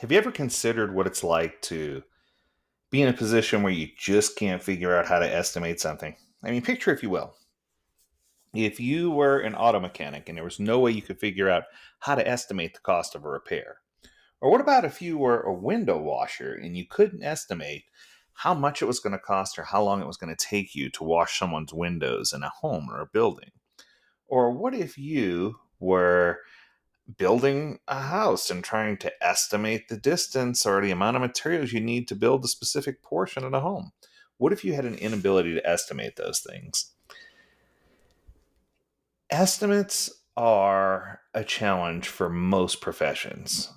Have you ever considered what it's like to be in a position where you just can't figure out how to estimate something? I mean, picture, if you will, if you were an auto mechanic and there was no way you could figure out how to estimate the cost of a repair. Or what about if you were a window washer and you couldn't estimate how much it was going to cost or how long it was going to take you to wash someone's windows in a home or a building? Or what if you were building a house and trying to estimate the distance or the amount of materials you need to build a specific portion of the home? What if you had an inability to estimate those things? Estimates are a challenge for most professions.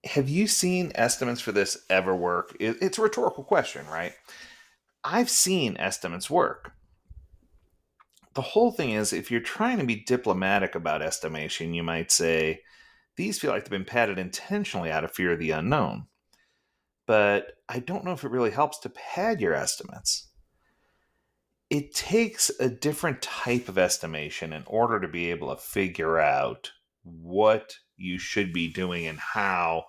Have you seen estimates for this ever work? It's a rhetorical question, right? I've seen estimates work. The whole thing is, if you're trying to be diplomatic about estimation, you might say, these feel like they've been padded intentionally out of fear of the unknown. But I don't know if it really helps to pad your estimates. It takes a different type of estimation in order to be able to figure out what you should be doing and how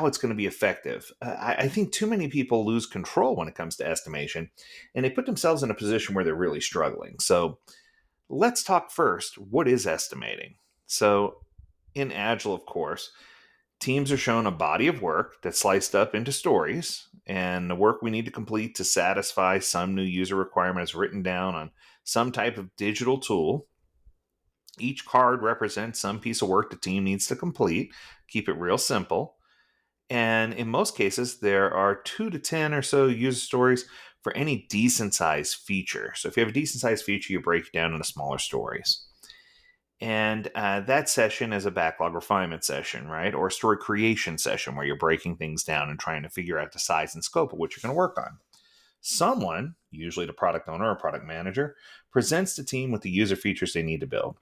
it's going to be effective. I think too many people lose control when it comes to estimation, and they put themselves in a position where they're really struggling. So let's talk first. What is estimating? So in Agile, of course, teams are shown a body of work that's sliced up into stories, and the work we need to complete to satisfy some new user requirement is written down on some type of digital tool. Each card represents some piece of work the team needs to complete. Keep it real simple. And in most cases, there are 2 to 10 or so user stories for any decent sized feature. So if you have a decent sized feature, you break it down into smaller stories. And that session is a backlog refinement session, right? Or a story creation session where you're breaking things down and trying to figure out the size and scope of what you're going to work on. Someone, usually the product owner or product manager, presents the team with the user features they need to build.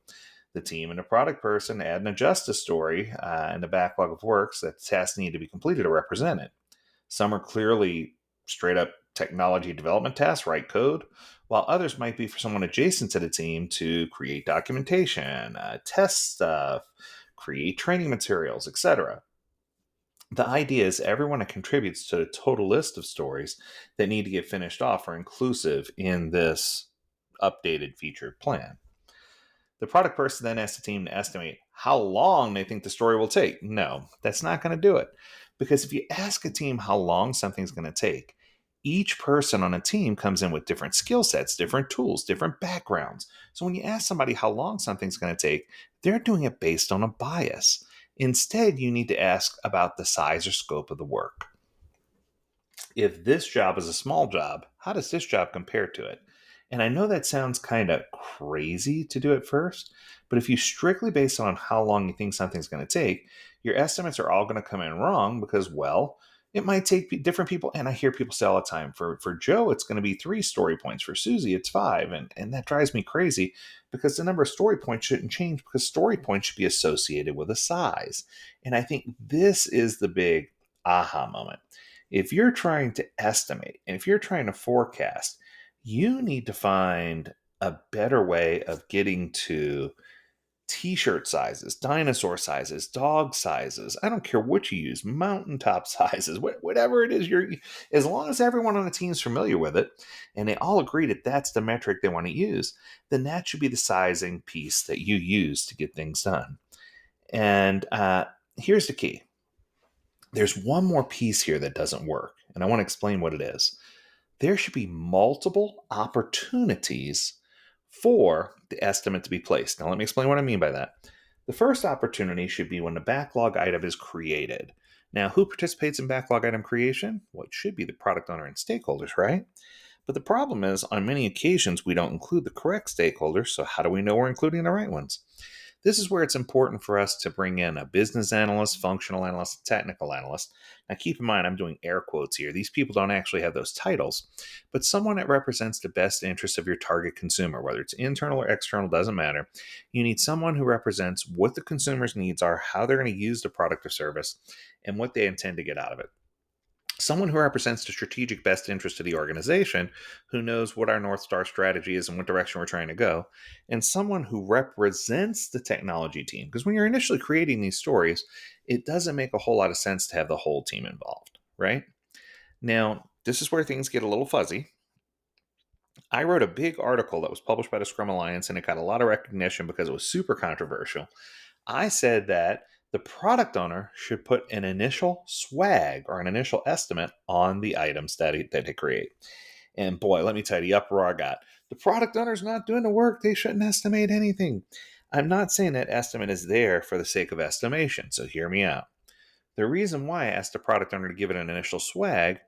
The team and the product person add and adjust the story and the backlog of works that tasks need to be completed to represent it. Some are clearly straight up technology development tasks, write code, while others might be for someone adjacent to the team to create documentation, test stuff, create training materials, etc. The idea is everyone that contributes to the total list of stories that need to get finished off are inclusive in this updated featured plan. The product person then asks the team to estimate how long they think the story will take. No, that's not going to do it. Because if you ask a team how long something's going to take, each person on a team comes in with different skill sets, different tools, different backgrounds. So when you ask somebody how long something's going to take, they're doing it based on a bias. Instead, you need to ask about the size or scope of the work. If this job is a small job, how does this job compare to it? And I know that sounds kind of crazy to do at first, but if you strictly base it on how long you think something's going to take, your estimates are all going to come in wrong because, well, it might take different people. And I hear people say all the time, for Joe, it's going to be 3 story points. For Susie, it's 5. And that drives me crazy because the number of story points shouldn't change because story points should be associated with a size. And I think this is the big aha moment. If you're trying to estimate and if you're trying to forecast, you need to find a better way of getting to t-shirt sizes, dinosaur sizes, dog sizes. I don't care what you use, mountaintop sizes, whatever it is as long as everyone on the team is familiar with it and they all agree that that's the metric they want to use, then that should be the sizing piece that you use to get things done. And here's the key. There's one more piece here that doesn't work, and I want to explain what it is. There should be multiple opportunities for the estimate to be placed. Now, let me explain what I mean by that. The first opportunity should be when the backlog item is created. Now, who participates in backlog item creation? Well, it should be the product owner and stakeholders, right? But the problem is, on many occasions, we don't include the correct stakeholders, so how do we know we're including the right ones? This is where it's important for us to bring in a business analyst, functional analyst, technical analyst. Now, keep in mind, I'm doing air quotes here. These people don't actually have those titles, but someone that represents the best interests of your target consumer, whether it's internal or external, doesn't matter. You need someone who represents what the consumer's needs are, how they're going to use the product or service, and what they intend to get out of it. Someone who represents the strategic best interest of the organization, who knows what our North Star strategy is and what direction we're trying to go, and someone who represents the technology team. Because when you're initially creating these stories, it doesn't make a whole lot of sense to have the whole team involved, right? Now, this is where things get a little fuzzy. I wrote a big article that was published by the Scrum Alliance, and it got a lot of recognition because it was super controversial. I said that the product owner should put an initial swag or an initial estimate on the items that they create. And boy, let me tell you, the uproar I got. The product owner's not doing the work. They shouldn't estimate anything. I'm not saying that estimate is there for the sake of estimation, so hear me out. The reason why I asked the product owner to give it an initial swag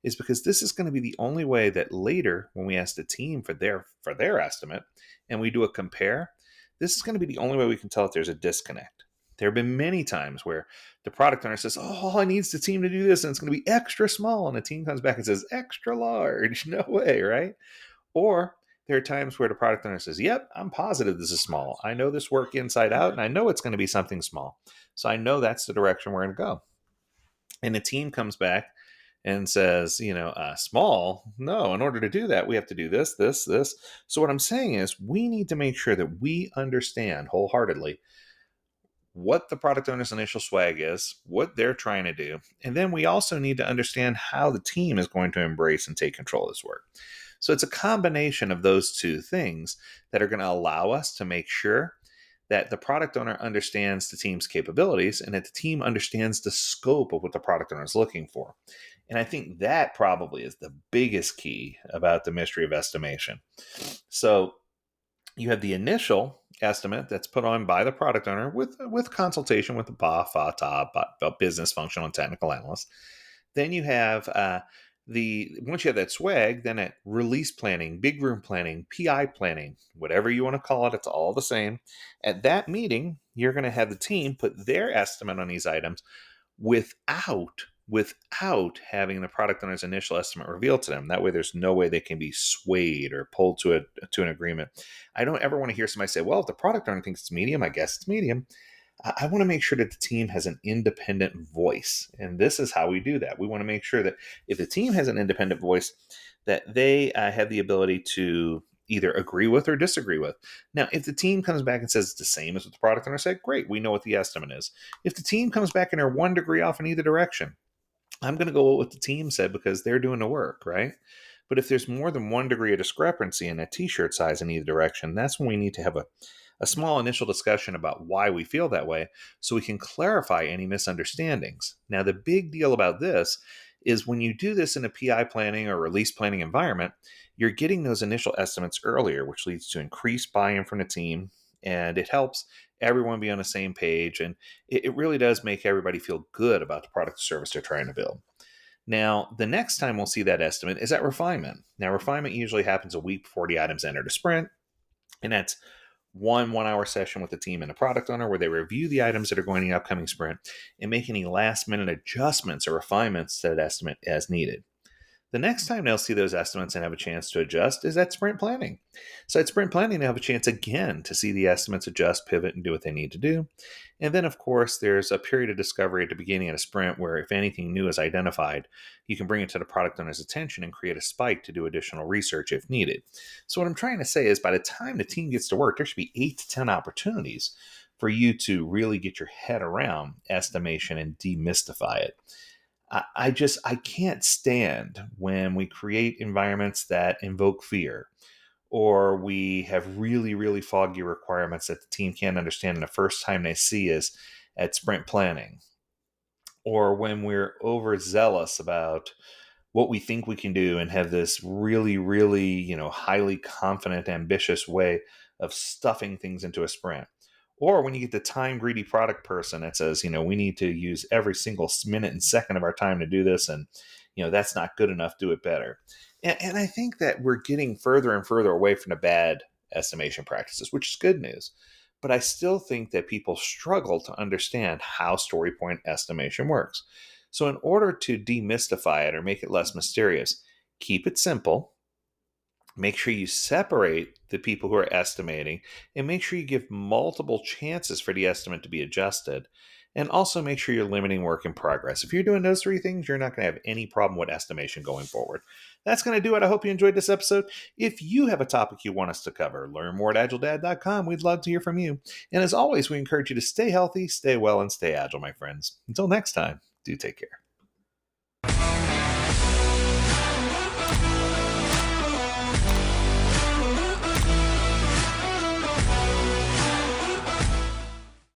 is because this is going to be the only way that later, when we ask the team for their estimate and we do a compare, this is going to be the only way we can tell if there's a disconnect. There have been many times where the product owner says, "Oh, all I need is the team to do this, and it's going to be extra small," and the team comes back and says, "Extra large." No way, right? Or there are times where the product owner says, "Yep, I'm positive this is small. I know this work inside out, and I know it's going to be something small. So I know that's the direction we're going to go." And the team comes back and says, small? No, in order to do that, we have to do this, this, this. So what I'm saying is we need to make sure that we understand wholeheartedly what the product owner's initial swag is, what they're trying to do. And then we also need to understand how the team is going to embrace and take control of this work. So it's a combination of those two things that are going to allow us to make sure that the product owner understands the team's capabilities and that the team understands the scope of what the product owner is looking for. And I think that probably is the biggest key about the mystery of estimation. So you have the initial estimate that's put on by the product owner with consultation with the BA, FA, business, functional, and technical analyst. Then you have once you have that swag, then at release planning, big room planning, PI planning, whatever you want to call it, it's all the same. At that meeting, you're going to have the team put their estimate on these items without having the product owner's initial estimate revealed to them. That way there's no way they can be swayed or pulled to an agreement. I don't ever want to hear somebody say, "Well, if the product owner thinks it's medium, I guess it's medium." I want to make sure that the team has an independent voice. And this is how we do that. We want to make sure that if the team has an independent voice, that they have the ability to either agree with or disagree with. Now, if the team comes back and says it's the same as what the product owner said, great, we know what the estimate is. If the team comes back and they're 1 degree off in either direction, I'm going to go with what the team said because they're doing the work, right? But if there's more than 1 degree of discrepancy in a t-shirt size in either direction, that's when we need to have a small initial discussion about why we feel that way so we can clarify any misunderstandings. Now, the big deal about this is when you do this in a PI planning or release planning environment, you're getting those initial estimates earlier, which leads to increased buy-in from the team, and it helps everyone be on the same page, and it really does make everybody feel good about the product or service they're trying to build. Now, the next time we'll see that estimate is at refinement. Now, refinement usually happens a week before the items enter the sprint, and that's one-hour session with the team and the product owner where they review the items that are going in the upcoming sprint and make any last-minute adjustments or refinements to that estimate as needed. The next time they'll see those estimates and have a chance to adjust is at sprint planning. So at sprint planning, they'll have a chance again to see the estimates adjust, pivot, and do what they need to do. And then, of course, there's a period of discovery at the beginning of a sprint where if anything new is identified, you can bring it to the product owner's attention and create a spike to do additional research if needed. So what I'm trying to say is by the time the team gets to work, there should be 8 to 10 opportunities for you to really get your head around estimation and demystify it. I can't stand when we create environments that invoke fear, or we have really, really foggy requirements that the team can't understand, and the first time they see is at sprint planning, or when we're overzealous about what we think we can do and have this really, really, highly confident, ambitious way of stuffing things into a sprint. Or when you get the time greedy product person that says, we need to use every single minute and second of our time to do this. And, that's not good enough. Do it better. And I think that we're getting further and further away from the bad estimation practices, which is good news. But I still think that people struggle to understand how story point estimation works. So in order to demystify it or make it less mysterious, keep it simple. Make sure you separate the people who are estimating and make sure you give multiple chances for the estimate to be adjusted. And also make sure you're limiting work in progress. If you're doing those three things, you're not going to have any problem with estimation going forward. That's going to do it. I hope you enjoyed this episode. If you have a topic you want us to cover, learn more at AgileDad.com. We'd love to hear from you. And as always, we encourage you to stay healthy, stay well, and stay agile, my friends. Until next time, do take care.